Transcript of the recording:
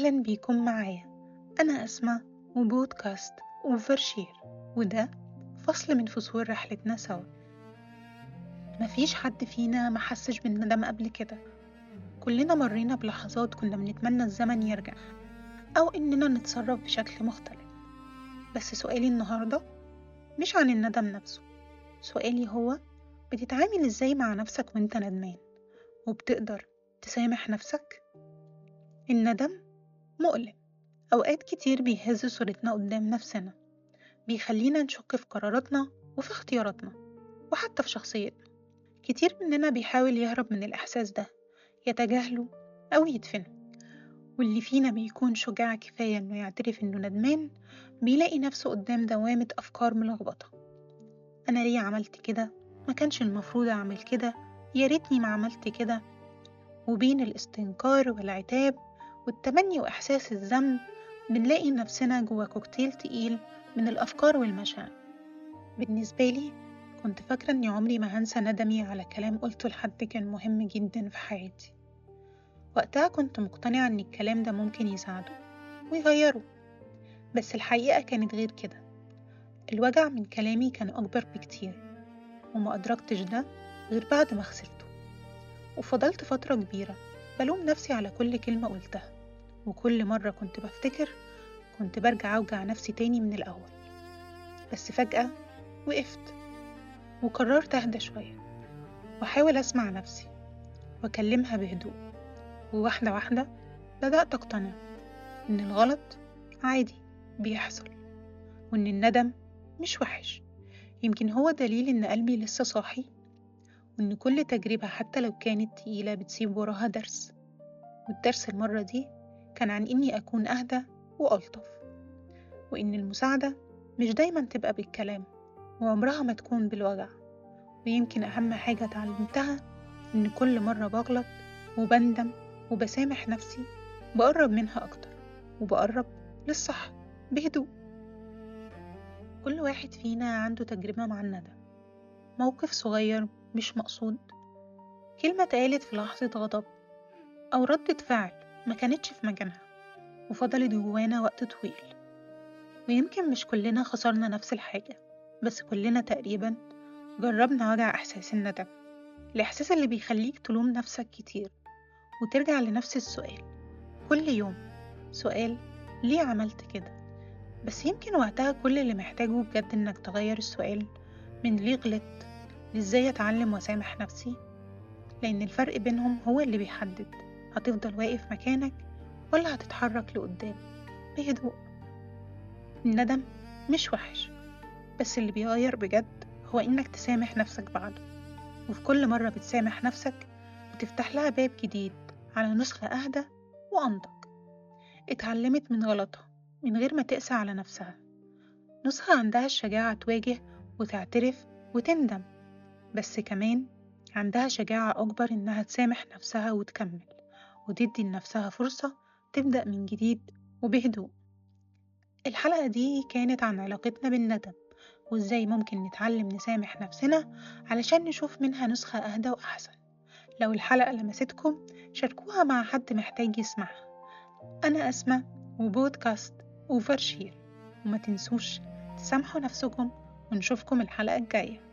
أهلا بيكم معايا. أنا أسماء وبودكاست وفرشير، وده فصل من فصول رحلتنا سوا. مفيش حد فينا ما حسش بالندم قبل كده. كلنا مرينا بلحظات كنا بنتمنى الزمن يرجع أو إننا نتصرف بشكل مختلف. بس سؤالي النهاردة مش عن الندم نفسه، سؤالي هو: بتتعامل إزاي مع نفسك وإنت ندمان؟ وبتقدر تسامح نفسك؟ الندم مؤلم، أوقات كتير بيهز صورتنا قدام نفسنا، بيخلينا نشك في قراراتنا وفي اختياراتنا وحتى في شخصيتنا. كتير مننا بيحاول يهرب من الإحساس ده، يتجاهله أو يدفنه. واللي فينا بيكون شجاع كفاية إنه يعترف إنه ندمان بيلاقي نفسه قدام دوامة أفكار ملخبطة. أنا ليه عملت كده؟ ما كانش المفروض أعمل كده؟ يا ريتني ما عملت كده. وبين الاستنكار والعتاب والتمني وإحساس الذنب بنلاقي نفسنا جوا كوكتيل تقيل من الأفكار والمشاعر. بالنسبة لي كنت فاكرة إني عمري ما هنسى ندمي على كلام قلته لحد كان مهم جدا في حياتي. وقتها كنت مقتنعة إن الكلام ده ممكن يساعده ويغيره، بس الحقيقة كانت غير كده. الوجع من كلامي كان أكبر بكتير، وما أدركتش ده غير بعد ما خسرته. وفضلت فترة كبيرة بلوم نفسي على كل كلمة قلتها، وكل مرة كنت بفتكر كنت برجع أوجع نفسي تاني من الأول. بس فجأة وقفت وقررت أهدى شوية وأحاول أسمع نفسي وأكلمها بهدوء. وواحدة واحدة بدأت أقتنع إن الغلط عادي بيحصل، وإن الندم مش وحش، يمكن هو دليل إن قلبي لسه صاحي، وإن كل تجربة حتى لو كانت تقيلة بتسيب وراها درس. والدرس المرة دي كان عن إني أكون أهدى وألطف، وإن المساعدة مش دايما تبقى بالكلام وعمرها ما تكون بالوجع. ويمكن أهم حاجة اتعلمتها إن كل مرة بغلط وبندم وبسامح نفسي بقرب منها أكتر، وبقرب للصح بهدوء. كل واحد فينا عنده تجربة مع الندم، موقف صغير مش مقصود، كلمة اتقالت في لحظة غضب، أو ردة فعل ما كانتش في مكانها وفضلت جوانا وقت طويل. ويمكن مش كلنا خسرنا نفس الحاجة، بس كلنا تقريبا جربنا وجع إحساس الندم، الإحساس اللي بيخليك تلوم نفسك كتير وترجع لنفس السؤال كل يوم، سؤال: ليه عملت كده؟ بس يمكن وقتها كل اللي محتاجه بجد إنك تغير السؤال من ليه غلطت لإزاي أتعلم وأسامح نفسي، لأن الفرق بينهم هو اللي بيحدد هتفضل واقف مكانك ولا هتتحرك لقدام بهدوء. الندم مش وحش، بس اللي بيغير بجد هو إنك تسامح نفسك بعده. وفي كل مرة بتسامح نفسك بتفتح لها باب جديد على نسخة أهدى وأنضج، اتعلمت من غلطها من غير ما تقسى على نفسها، نسخة عندها الشجاعة تواجه وتعترف وتندم، بس كمان عندها شجاعة أكبر إنها تسامح نفسها وتكمل وتدي لنفسها فرصة تبدأ من جديد وبهدوء. الحلقة دي كانت عن علاقتنا بالندم، وإزاي ممكن نتعلم نسامح نفسنا علشان نشوف منها نسخة أهدى وأحسن. لو الحلقة لمستكم شاركوها مع حد محتاج يسمعها. أنا أسماء وبودكاست وفرشير، وما تنسوش تسامحوا نفسكم، ونشوفكم الحلقة الجاية.